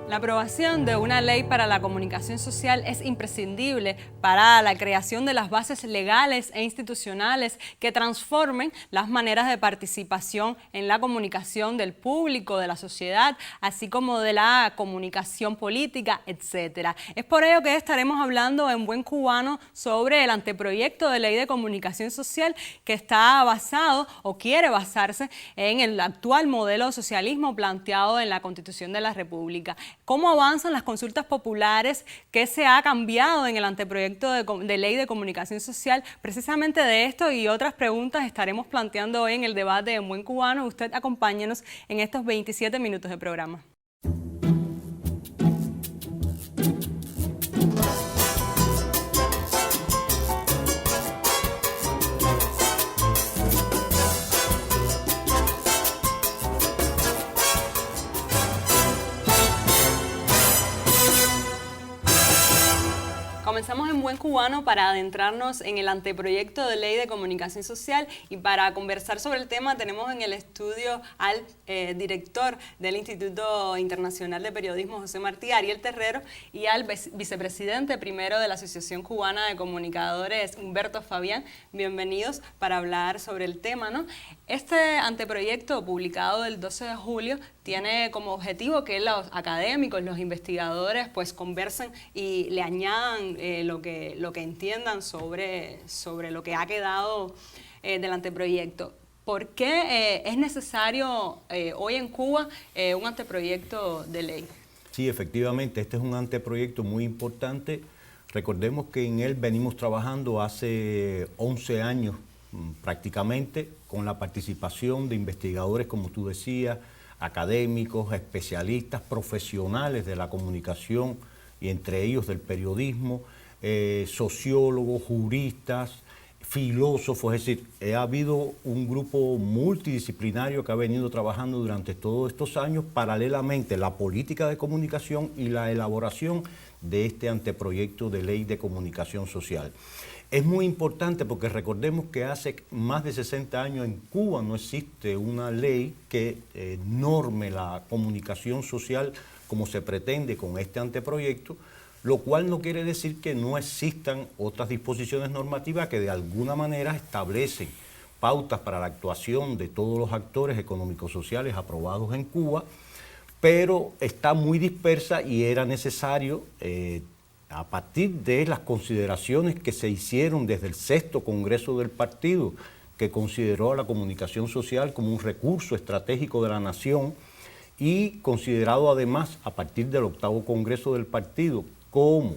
La aprobación de una ley para la comunicación social es imprescindible para la creación de las bases legales e institucionales que transformen las maneras de participación en la comunicación del público, de la sociedad, así como de la comunicación política, etc. Es por ello que estaremos hablando en Buen Cubano sobre el anteproyecto de ley de comunicación social que está basado o quiere basarse en el actual modelo de socialismo planteado en la Constitución de la República. ¿Cómo avanzan las consultas populares? ¿Qué se ha cambiado en el anteproyecto de ley de comunicación social? Precisamente de esto y otras preguntas estaremos planteando hoy en el debate en Buen Cubano. Usted acompáñenos en estos 27 minutos de programa. Comenzamos en Buen Cubano para adentrarnos en el anteproyecto de ley de comunicación social, y para conversar sobre el tema tenemos en el estudio al director del Instituto Internacional de Periodismo, José Martí, Ariel Terrero, y al vicepresidente primero de la Asociación Cubana de Comunicadores, Humberto Fabián. Bienvenidos para hablar sobre el tema, ¿no? Este anteproyecto, publicado el 12 de julio, tiene como objetivo que los académicos, los investigadores, pues conversen y le añadan lo que entiendan sobre lo que ha quedado del anteproyecto. ¿Por qué es necesario hoy en Cuba un anteproyecto de ley? Sí, efectivamente, este es un anteproyecto muy importante. Recordemos que en él venimos trabajando hace 11 años prácticamente, con la participación de investigadores, como tú decías, académicos, especialistas, profesionales de la comunicación y entre ellos del periodismo, sociólogos, juristas, filósofos. Es decir, ha habido un grupo multidisciplinario que ha venido trabajando durante todos estos años paralelamente la política de comunicación y la elaboración de este anteproyecto de ley de comunicación social. Es muy importante porque recordemos que hace más de 60 años en Cuba no existe una ley que norme la comunicación social como se pretende con este anteproyecto, lo cual no quiere decir que no existan otras disposiciones normativas que de alguna manera establecen pautas para la actuación de todos los actores económicos sociales aprobados en Cuba, pero está muy dispersa y era necesario a partir de las consideraciones que se hicieron desde el 6º Congreso del Partido, que consideró a la comunicación social como un recurso estratégico de la nación, y considerado además a partir del 8º Congreso del Partido como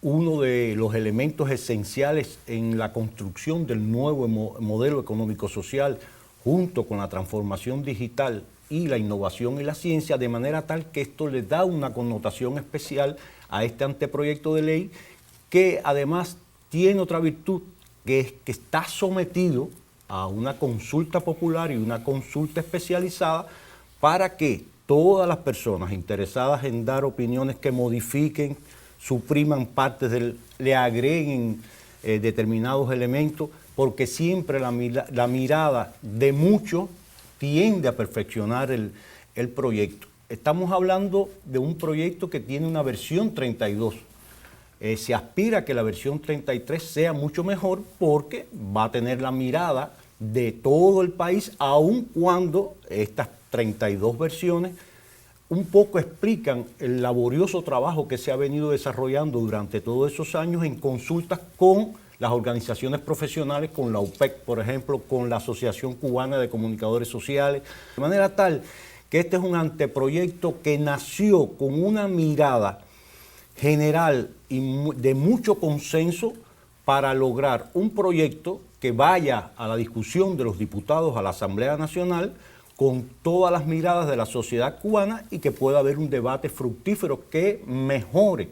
uno de los elementos esenciales en la construcción del nuevo modelo económico-social, junto con la transformación digital y la innovación y la ciencia, de manera tal que esto le da una connotación especial a este anteproyecto de ley, que además tiene otra virtud, que es que está sometido a una consulta popular y una consulta especializada para que todas las personas interesadas en dar opiniones que modifiquen, supriman partes, le agreguen determinados elementos, porque siempre la mirada de muchos tiende a perfeccionar el proyecto. Estamos hablando de un proyecto que tiene una versión 32. Se aspira a que la versión 33 sea mucho mejor porque va a tener la mirada de todo el país, aun cuando estas 32 versiones un poco explican el laborioso trabajo que se ha venido desarrollando durante todos esos años en consultas con las organizaciones profesionales, con la UPEC, por ejemplo, con la Asociación Cubana de Comunicadores Sociales, de manera tal que este es un anteproyecto que nació con una mirada general y de mucho consenso para lograr un proyecto que vaya a la discusión de los diputados a la Asamblea Nacional con todas las miradas de la sociedad cubana y que pueda haber un debate fructífero que mejore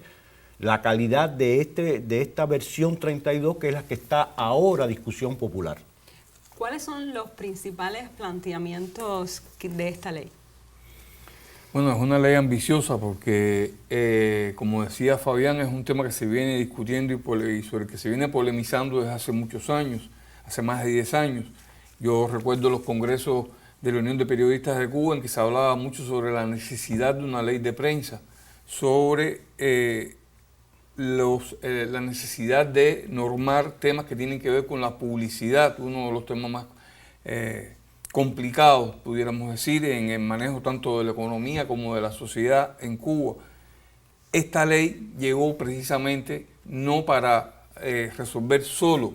la calidad de esta versión 32, que es la que está ahora a discusión popular. ¿Cuáles son los principales planteamientos de esta ley? Bueno, es una ley ambiciosa porque, como decía Fabián, es un tema que se viene discutiendo y sobre el que se viene polemizando desde hace muchos años, hace más de 10 años. Yo recuerdo los congresos de la Unión de Periodistas de Cuba en que se hablaba mucho sobre la necesidad de una ley de prensa, sobre la necesidad de normar temas que tienen que ver con la publicidad, uno de los temas más complicados, pudiéramos decir, en el manejo tanto de la economía como de la sociedad en Cuba. Esta ley llegó precisamente no para resolver solo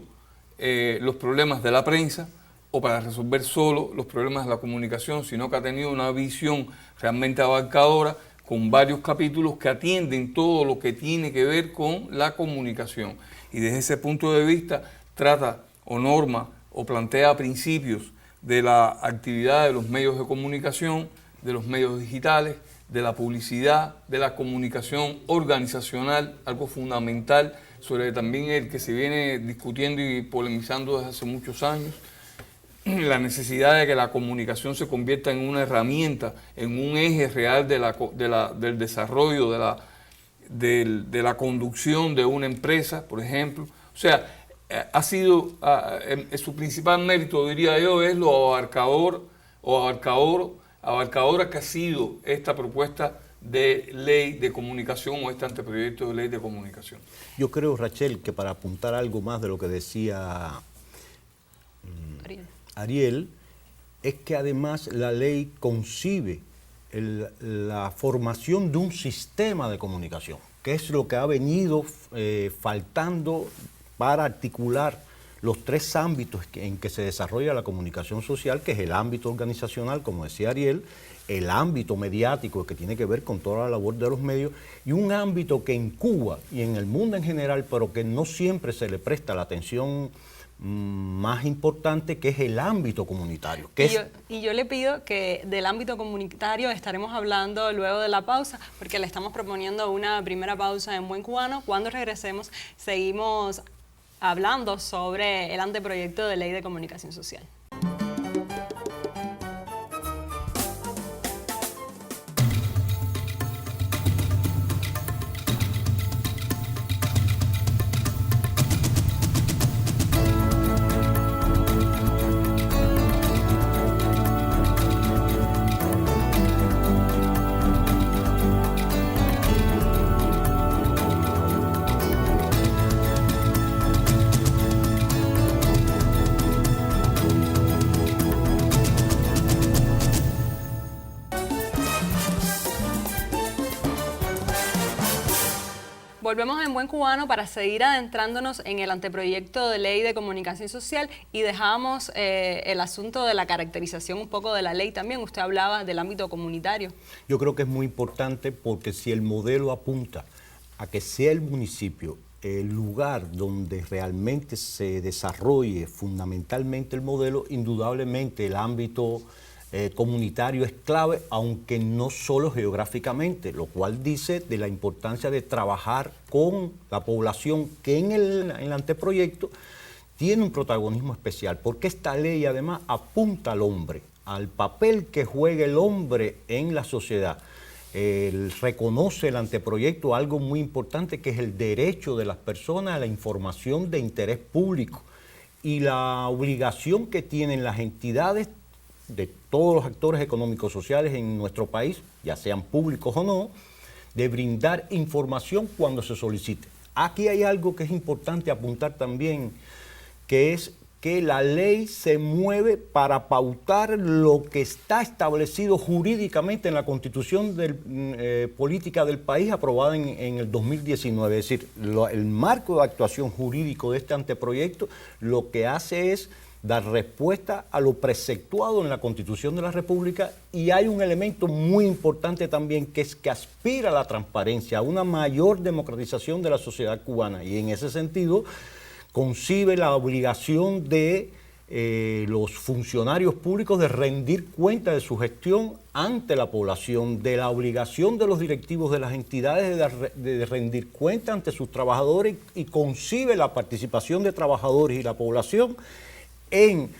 los problemas de la prensa o para resolver solo los problemas de la comunicación, sino que ha tenido una visión realmente abarcadora con varios capítulos que atienden todo lo que tiene que ver con la comunicación. Y desde ese punto de vista trata o norma o plantea principios de la actividad de los medios de comunicación, de los medios digitales, de la publicidad, de la comunicación organizacional, algo fundamental sobre también el que se viene discutiendo y polemizando desde hace muchos años, la necesidad de que la comunicación se convierta en una herramienta, en un eje real del desarrollo, de la conducción de una empresa, por ejemplo. O sea, ha sido, su principal mérito, diría yo, es lo abarcadora que ha sido esta propuesta de ley de comunicación o este anteproyecto de ley de comunicación. Yo creo, Rachel, que para apuntar algo más de lo que decía Ariel, es que además la ley concibe la formación de un sistema de comunicación, que es lo que ha venido faltando para articular los tres ámbitos en que se desarrolla la comunicación social, que es el ámbito organizacional, como decía Ariel, el ámbito mediático, que tiene que ver con toda la labor de los medios, y un ámbito que en Cuba y en el mundo en general, pero que no siempre se le presta la atención más importante, que es el ámbito comunitario. Y yo le pido que del ámbito comunitario estaremos hablando luego de la pausa, porque le estamos proponiendo una primera pausa en Buen Cubano. Cuando regresemos, seguimos hablando sobre el anteproyecto de ley de comunicación social. Volvemos en Buen Cubano para seguir adentrándonos en el anteproyecto de ley de comunicación social y dejamos el asunto de la caracterización un poco de la ley también. Usted hablaba del ámbito comunitario. Yo creo que es muy importante porque si el modelo apunta a que sea el municipio el lugar donde realmente se desarrolle fundamentalmente el modelo, indudablemente el ámbito comunitario es clave, aunque no solo geográficamente, lo cual dice de la importancia de trabajar con la población que en el anteproyecto tiene un protagonismo especial, porque esta ley además apunta al hombre, al papel que juega el hombre en la sociedad. Reconoce el anteproyecto algo muy importante, que es el derecho de las personas a la información de interés público y la obligación que tienen las entidades de todos los actores económicos sociales en nuestro país, ya sean públicos o no, de brindar información cuando se solicite. Aquí hay algo que es importante apuntar también, que es que la ley se mueve para pautar lo que está establecido jurídicamente en la Constitución política del país aprobada en el 2019. Es decir, el marco de actuación jurídico de este anteproyecto lo que hace es dar respuesta a lo preceptuado en la Constitución de la República, y hay un elemento muy importante también, que es que aspira a la transparencia, a una mayor democratización de la sociedad cubana, y en ese sentido concibe la obligación de los funcionarios públicos de rendir cuenta de su gestión ante la población, de la obligación de los directivos de las entidades de rendir cuenta ante sus trabajadores, y concibe la participación de trabajadores y la población en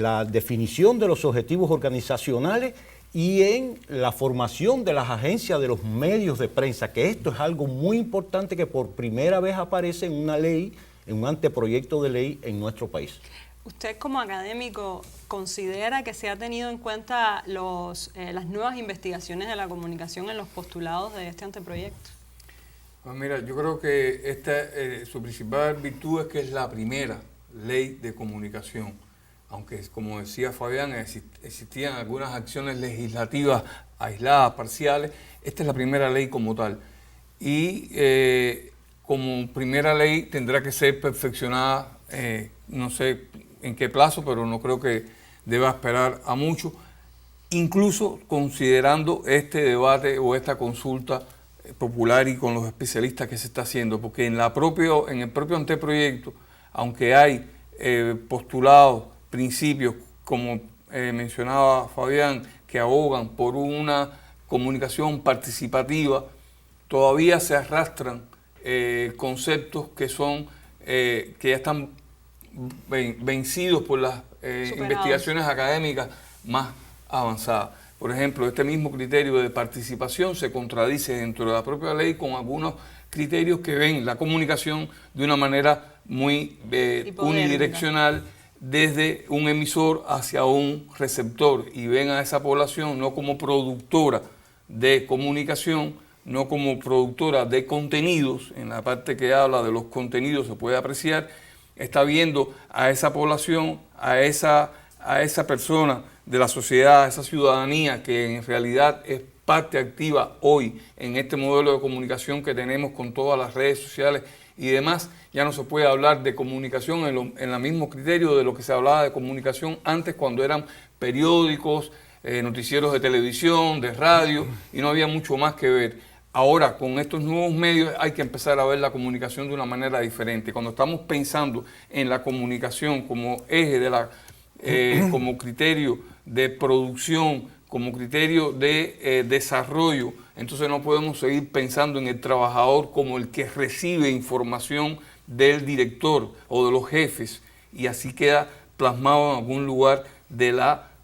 la definición de los objetivos organizacionales y en la formación de las agencias de los medios de prensa, que esto es algo muy importante que por primera vez aparece en una ley, en un anteproyecto de ley en nuestro país. ¿Usted como académico considera que se ha tenido en cuenta las nuevas investigaciones de la comunicación en los postulados de este anteproyecto? Pues mira, yo creo que su principal virtud es que es la primera ley de comunicación, aunque como decía Fabián, existían algunas acciones legislativas aisladas, parciales. Esta es la primera ley como tal. Y como primera ley tendrá que ser perfeccionada, no sé en qué plazo, pero no creo que deba esperar a mucho, incluso considerando este debate o esta consulta popular y con los especialistas que se está haciendo, porque en el propio anteproyecto, aunque hay postulados, principios, como mencionaba Fabián, que abogan por una comunicación participativa, todavía se arrastran conceptos que ya están vencidos por las investigaciones académicas más avanzadas. Por ejemplo, este mismo criterio de participación se contradice dentro de la propia ley con algunos criterios que ven la comunicación de una manera muy unidireccional, desde un emisor hacia un receptor, y ven a esa población no como productora de comunicación, no como productora de contenidos. En la parte que habla de los contenidos se puede apreciar, está viendo a esa población, a esa persona de la sociedad, a esa ciudadanía que en realidad es parte activa hoy en este modelo de comunicación que tenemos con todas las redes sociales y demás. Ya no se puede hablar de comunicación en el mismo criterio de lo que se hablaba de comunicación antes, cuando eran periódicos, noticieros de televisión, de radio, y no había mucho más que ver. Ahora, con estos nuevos medios hay que empezar a ver la comunicación de una manera diferente. Cuando estamos pensando en la comunicación como eje como criterio de producción, como criterio de desarrollo, entonces no podemos seguir pensando en el trabajador como el que recibe información del director o de los jefes, y así queda plasmado en algún lugar de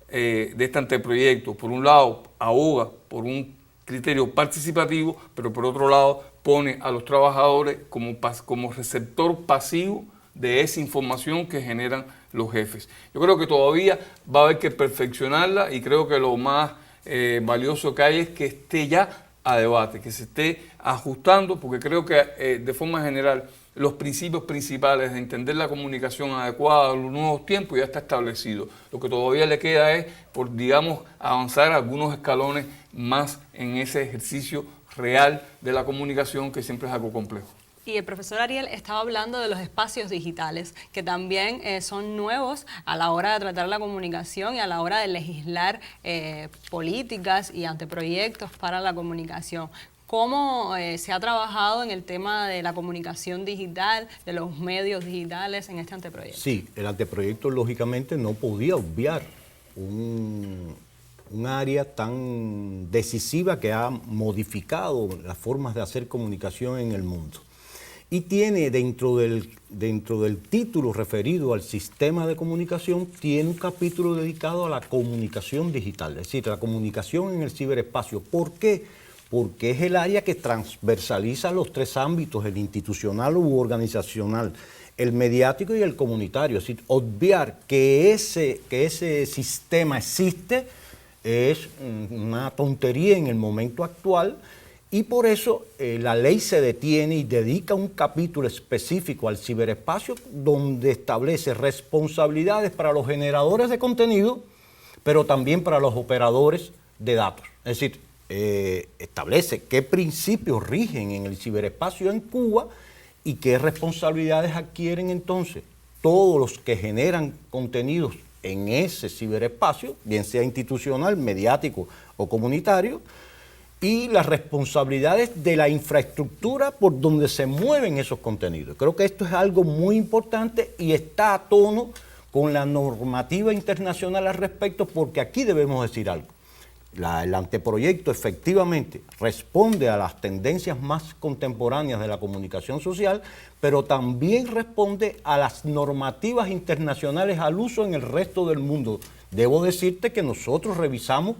este anteproyecto. Por un lado, aboga por un criterio participativo, pero por otro lado pone a los trabajadores como receptor pasivo de esa información que generan los jefes. Yo creo que todavía va a haber que perfeccionarla, y creo que lo más valioso que hay es que esté ya a debate, que se esté ajustando, porque creo que de forma general los principios principales de entender la comunicación adecuada a los nuevos tiempos ya está establecido. Lo que todavía le queda es, digamos, avanzar algunos escalones más en ese ejercicio real de la comunicación, que siempre es algo complejo. Y el profesor Ariel estaba hablando de los espacios digitales, que también son nuevos a la hora de tratar la comunicación y a la hora de legislar políticas y anteproyectos para la comunicación. ¿Cómo se ha trabajado en el tema de la comunicación digital, de los medios digitales en este anteproyecto? Sí, el anteproyecto lógicamente no podía obviar un área tan decisiva que ha modificado las formas de hacer comunicación en el mundo. Y tiene dentro del título referido al sistema de comunicación, tiene un capítulo dedicado a la comunicación digital, es decir, la comunicación en el ciberespacio. ¿Por qué? Porque es el área que transversaliza los tres ámbitos, el institucional u organizacional, el mediático y el comunitario. Es decir, obviar que ese sistema existe es una tontería en el momento actual, y por eso la ley se detiene y dedica un capítulo específico al ciberespacio, donde establece responsabilidades para los generadores de contenido, pero también para los operadores de datos. Es decir, establece qué principios rigen en el ciberespacio en Cuba y qué responsabilidades adquieren entonces todos los que generan contenidos en ese ciberespacio, bien sea institucional, mediático o comunitario, y las responsabilidades de la infraestructura por donde se mueven esos contenidos. Creo que esto es algo muy importante y está a tono con la normativa internacional al respecto, porque aquí debemos decir algo. El anteproyecto efectivamente responde a las tendencias más contemporáneas de la comunicación social, pero también responde a las normativas internacionales al uso en el resto del mundo. Debo decirte que nosotros revisamos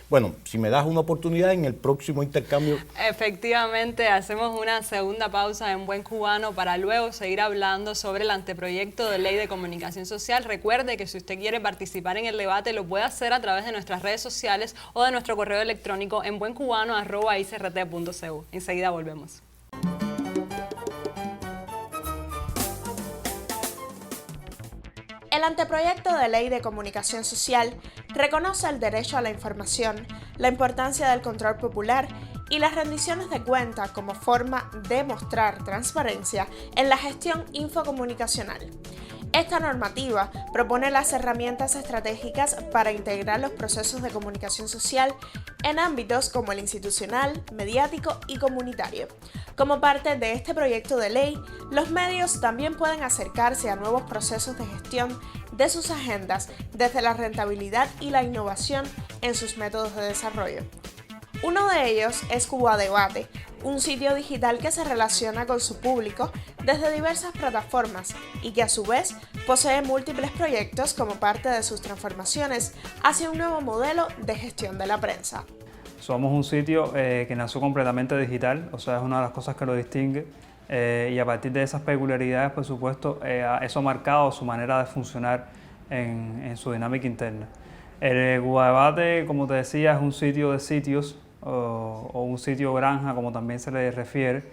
bueno, si me das una oportunidad en el próximo intercambio. Efectivamente, hacemos una segunda pausa en Buen Cubano para luego seguir hablando sobre el anteproyecto de ley de comunicación social. Recuerde que si usted quiere participar en el debate lo puede hacer a través de nuestras redes sociales o de nuestro correo electrónico en buencubano@icrt.cu. Enseguida volvemos. El anteproyecto de ley de comunicación social reconoce el derecho a la información, la importancia del control popular y las rendiciones de cuenta como forma de mostrar transparencia en la gestión infocomunicacional. Esta normativa propone las herramientas estratégicas para integrar los procesos de comunicación social en ámbitos como el institucional, mediático y comunitario. Como parte de este proyecto de ley, los medios también pueden acercarse a nuevos procesos de gestión de sus agendas desde la rentabilidad y la innovación en sus métodos de desarrollo. Uno de ellos es Cuba Debate, un sitio digital que se relaciona con su público desde diversas plataformas y que a su vez posee múltiples proyectos como parte de sus transformaciones hacia un nuevo modelo de gestión de la prensa. Somos un sitio que nació completamente digital, o sea, es una de las cosas que lo distingue y a partir de esas peculiaridades, por supuesto, eso ha marcado su manera de funcionar en su dinámica interna. El Cuba Debate, como te decía, es un sitio de sitios o un sitio granja, como también se le refiere,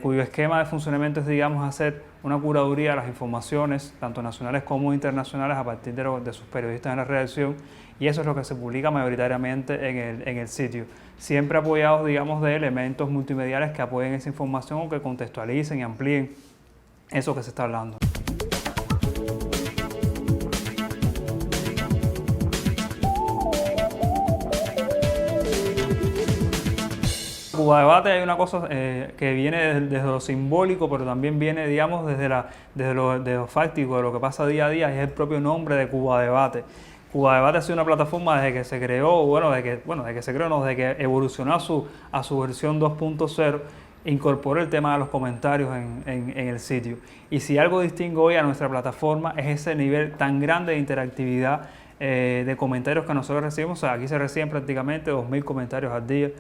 cuyo esquema de funcionamiento es, digamos, hacer una curaduría de las informaciones, tanto nacionales como internacionales, a partir de sus periodistas en la redacción, y eso es lo que se publica mayoritariamente en el sitio, siempre apoyados, digamos, de elementos multimediales que apoyen esa información o que contextualicen y amplíen eso que se está hablando. Cuba Debate hay una cosa que viene desde lo simbólico, pero también viene, digamos, desde lo fáctico, de lo que pasa día a día, y es el propio nombre de Cuba Debate. Cuba Debate ha sido una plataforma desde que se creó, desde que evolucionó a su versión 2.0, incorporó el tema de los comentarios en el sitio. Y si algo distingue hoy a nuestra plataforma es ese nivel tan grande de interactividad de comentarios que nosotros recibimos. O sea, aquí se reciben prácticamente 2.000 comentarios al día,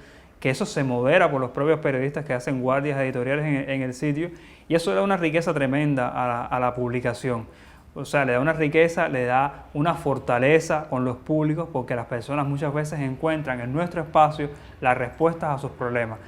que eso se modera por los propios periodistas que hacen guardias editoriales en el sitio, y eso le da una riqueza tremenda a la publicación. O sea, le da una riqueza, le da una fortaleza con los públicos, porque las personas muchas veces encuentran en nuestro espacio las respuestas a sus problemas.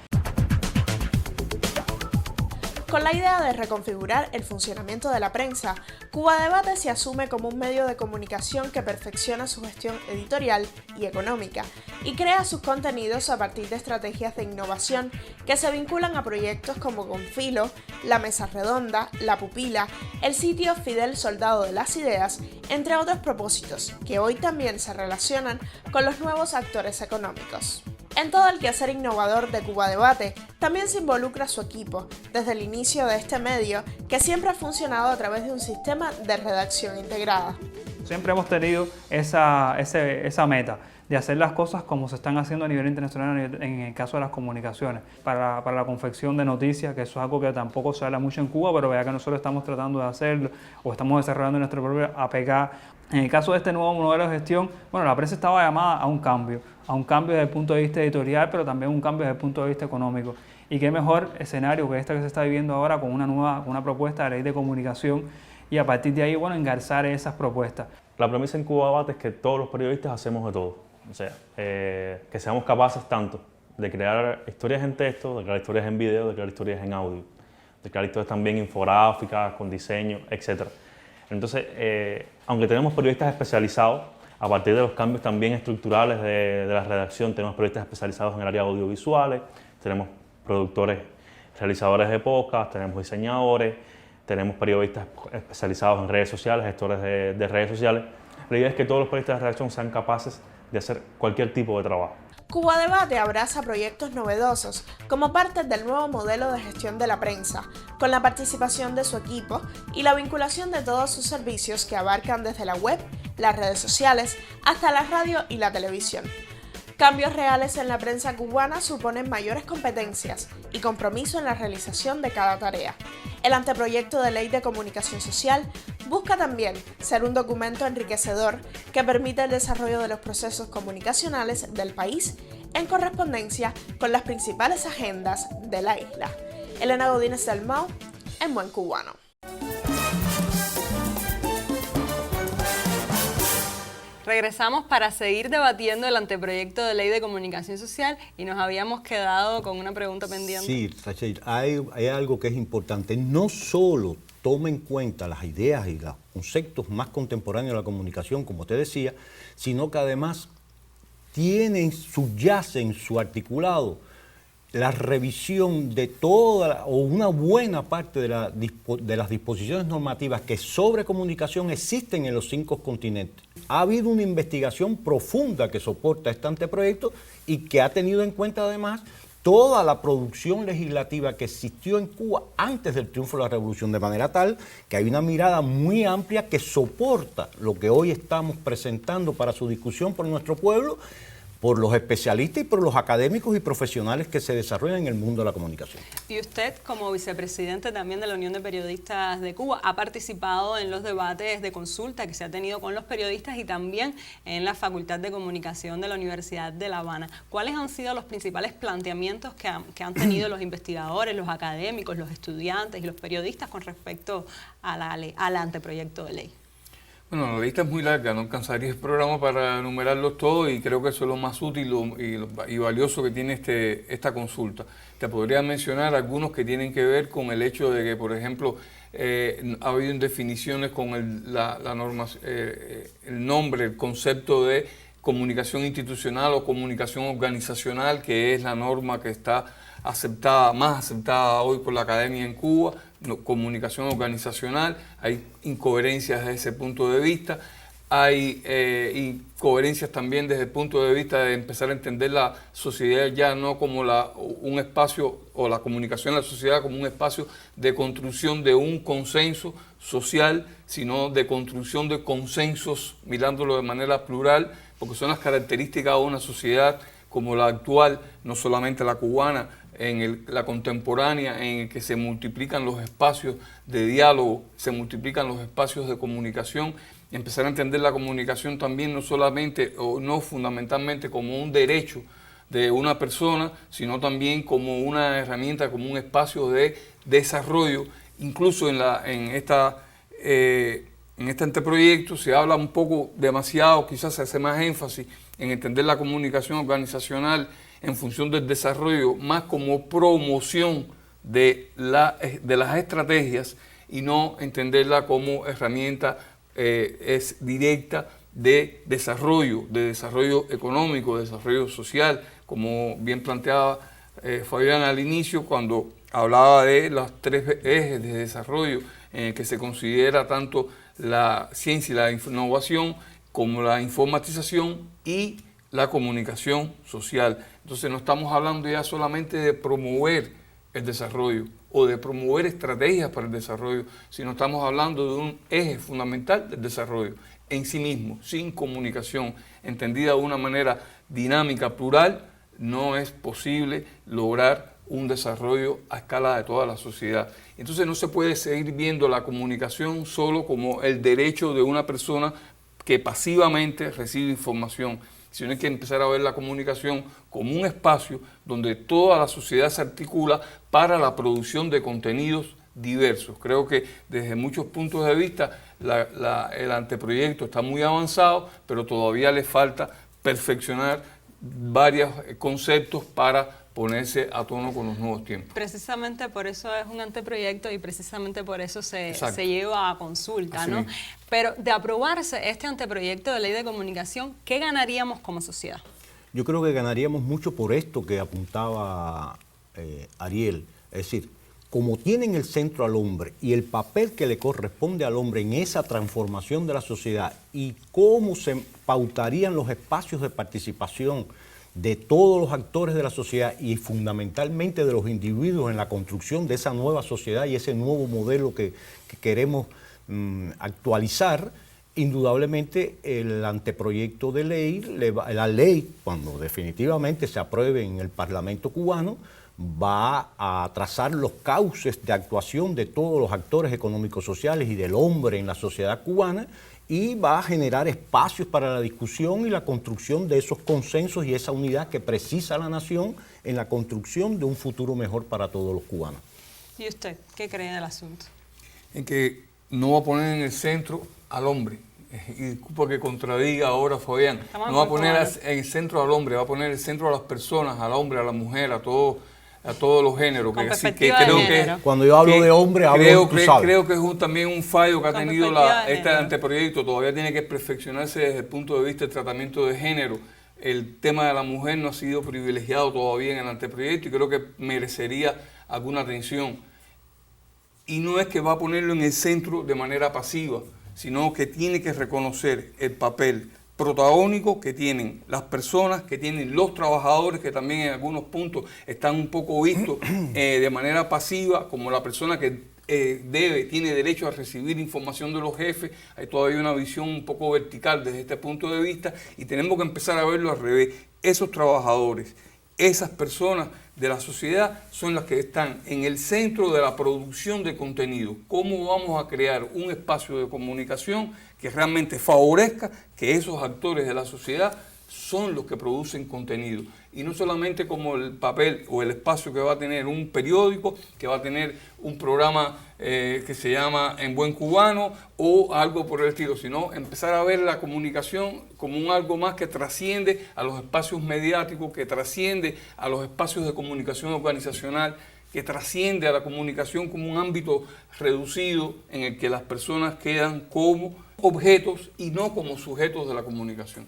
Con la idea de reconfigurar el funcionamiento de la prensa, Cuba Debate se asume como un medio de comunicación que perfecciona su gestión editorial y económica y crea sus contenidos a partir de estrategias de innovación que se vinculan a proyectos como Confilo, La Mesa Redonda, La Pupila, el sitio Fidel Soldado de las Ideas, entre otros propósitos que hoy también se relacionan con los nuevos actores económicos. En todo el quehacer innovador de Cuba Debate también se involucra su equipo, desde el inicio de este medio, que siempre ha funcionado a través de un sistema de redacción integrada. Siempre hemos tenido esa meta de hacer las cosas como se están haciendo a nivel internacional en el caso de las comunicaciones, para la confección de noticias, que eso es algo que tampoco se habla mucho en Cuba, pero vea que nosotros estamos tratando de hacerlo o estamos desarrollando nuestro propio APK. En el caso de este nuevo modelo de gestión, bueno, la prensa estaba llamada a un cambio desde el punto de vista editorial, pero también un cambio desde el punto de vista económico. Y qué mejor escenario que este que se está viviendo ahora con una propuesta de ley de comunicación, y a partir de ahí, bueno, engarzar esas propuestas. La premisa en Cuba Debate es que todos los periodistas hacemos de todo. O sea, que seamos capaces tanto de crear historias en texto, de crear historias en video, de crear historias en audio, de crear historias también infográficas, con diseño, etc. Entonces, aunque tenemos periodistas especializados, a partir de los cambios también estructurales de la redacción, tenemos periodistas especializados en el área de audiovisuales, tenemos productores, realizadores de podcast, tenemos diseñadores, tenemos periodistas especializados en redes sociales, gestores de redes sociales. La idea es que todos los periodistas de redacción sean capaces de hacer cualquier tipo de trabajo. Cuba Debate abraza proyectos novedosos como parte del nuevo modelo de gestión de la prensa, con la participación de su equipo y la vinculación de todos sus servicios que abarcan desde la web, las redes sociales, hasta la radio y la televisión. Cambios reales en la prensa cubana suponen mayores competencias y compromiso en la realización de cada tarea. El anteproyecto de ley de comunicación social busca también ser un documento enriquecedor que permita el desarrollo de los procesos comunicacionales del país en correspondencia con las principales agendas de la isla. Elena Godínez Dalmau, en Buen Cubano. Regresamos para seguir debatiendo el anteproyecto de ley de comunicación social y nos habíamos quedado con una pregunta pendiente. Sí, Rachel, hay algo que es importante. No solo toma en cuenta las ideas y los conceptos más contemporáneos de la comunicación, como te decía, sino que además subyace en su articulado la revisión de toda o una buena parte de las disposiciones normativas que sobre comunicación existen en los 5 continentes. Ha habido una investigación profunda que soporta este anteproyecto y que ha tenido en cuenta además toda la producción legislativa que existió en Cuba antes del triunfo de la revolución, de manera tal que hay una mirada muy amplia que soporta lo que hoy estamos presentando para su discusión por nuestro pueblo, por los especialistas y por los académicos y profesionales que se desarrollan en el mundo de la comunicación. Y usted, como vicepresidente también de la Unión de Periodistas de Cuba, ha participado en los debates de consulta que se ha tenido con los periodistas y también en la Facultad de Comunicación de la Universidad de La Habana. ¿Cuáles han sido los principales planteamientos que han tenido los investigadores, los académicos, los estudiantes y los periodistas con respecto al anteproyecto de ley? Bueno, la lista es muy larga, no alcanzaría el programa para enumerarlos todos y creo que eso es lo más útil y valioso que tiene esta consulta. Te podría mencionar algunos que tienen que ver con el hecho de que, por ejemplo, ha habido indefiniciones con el nombre, el concepto de comunicación institucional o comunicación organizacional, que es la norma que está más aceptada hoy por la academia en Cuba. Comunicación organizacional, hay incoherencias desde ese punto de vista, hay incoherencias también desde el punto de vista de empezar a entender la sociedad ya no como un espacio, o la comunicación en la sociedad como un espacio de construcción de un consenso social, sino de construcción de consensos, mirándolo de manera plural, porque son las características de una sociedad como la actual, no solamente la cubana, la contemporánea, en el que se multiplican los espacios de diálogo, se multiplican los espacios de comunicación, empezar a entender la comunicación también no solamente o no fundamentalmente como un derecho de una persona, sino también como una herramienta, como un espacio de desarrollo. Incluso en este anteproyecto se habla un poco demasiado, quizás se hace más énfasis en entender la comunicación organizacional en función del desarrollo, más como promoción de las estrategias y no entenderla como herramienta es directa de desarrollo económico, de desarrollo social, como bien planteaba Fabián al inicio cuando hablaba de los 3 ejes de desarrollo en el que se considera tanto la ciencia y la innovación como la informatización y la comunicación social. Entonces no estamos hablando ya solamente de promover el desarrollo o de promover estrategias para el desarrollo, sino estamos hablando de un eje fundamental del desarrollo en sí mismo, sin comunicación, entendida de una manera dinámica, plural, no es posible lograr un desarrollo a escala de toda la sociedad. Entonces no se puede seguir viendo la comunicación solo como el derecho de una persona que pasivamente recibe información, sino hay que empezar a ver la comunicación como un espacio donde toda la sociedad se articula para la producción de contenidos diversos. Creo que desde muchos puntos de vista el anteproyecto está muy avanzado, pero todavía le falta perfeccionar varios conceptos para ponerse a tono con los nuevos tiempos. Precisamente por eso es un anteproyecto y precisamente por eso se lleva a consulta, ¿no? Pero de aprobarse este anteproyecto de ley de comunicación, ¿qué ganaríamos como sociedad? Yo creo que ganaríamos mucho por esto que apuntaba Ariel, es decir, como tienen el centro al hombre y el papel que le corresponde al hombre en esa transformación de la sociedad y cómo se pautarían los espacios de participación de todos los actores de la sociedad y fundamentalmente de los individuos en la construcción de esa nueva sociedad y ese nuevo modelo que queremos actualizar, indudablemente el anteproyecto de ley, la ley, cuando definitivamente se apruebe en el Parlamento cubano, va a trazar los cauces de actuación de todos los actores económicos sociales y del hombre en la sociedad cubana, y va a generar espacios para la discusión y la construcción de esos consensos y esa unidad que precisa la nación en la construcción de un futuro mejor para todos los cubanos. ¿Y usted qué cree del asunto? En que no va a poner en el centro al hombre. Y disculpa que contradiga ahora, Fabián. No va a poner en el centro al hombre, va a poner en el centro a las personas, al hombre, a la mujer, a todos los géneros. Con Así perspectiva que de creo género. que Cuando yo hablo de hombre, hablo, tú sabes. creo que es también un fallo que ha Con tenido perspectiva de este género. anteproyecto. Todavía tiene que perfeccionarse desde el punto de vista del tratamiento de género. El tema de la mujer no ha sido privilegiado todavía en el anteproyecto y creo que merecería alguna atención. Y no es que va a ponerlo en el centro de manera pasiva, sino que tiene que reconocer el papel protagónico que tienen las personas, que tienen los trabajadores, que también en algunos puntos están un poco vistos de manera pasiva, como la persona que tiene derecho a recibir información de los jefes. Hay todavía una visión un poco vertical desde este punto de vista y tenemos que empezar a verlo al revés. Esos trabajadores, esas personas de la sociedad son las que están en el centro de la producción de contenido. ¿Cómo vamos a crear un espacio de comunicación que realmente favorezca que esos actores de la sociedad son los que producen contenido? Y no solamente como el papel o el espacio que va a tener un periódico, que va a tener un programa que se llama En Buen Cubano o algo por el estilo, sino empezar a ver la comunicación como un algo más que trasciende a los espacios mediáticos, que trasciende a los espacios de comunicación organizacional, que trasciende a la comunicación como un ámbito reducido en el que las personas quedan como objetos y no como sujetos de la comunicación.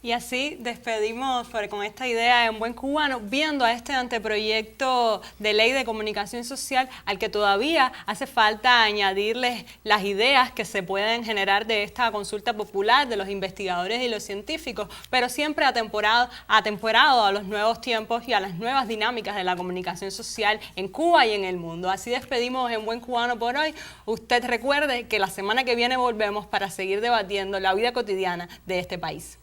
Y así despedimos con esta idea en Buen Cubano, viendo a este anteproyecto de ley de comunicación social al que todavía hace falta añadirles las ideas que se pueden generar de esta consulta popular de los investigadores y los científicos, pero siempre atemporado a los nuevos tiempos y a las nuevas dinámicas de la comunicación social en Cuba y en el mundo. Así despedimos en Buen Cubano por hoy. Usted recuerde que la semana que viene volvemos para seguir debatiendo la vida cotidiana de este país.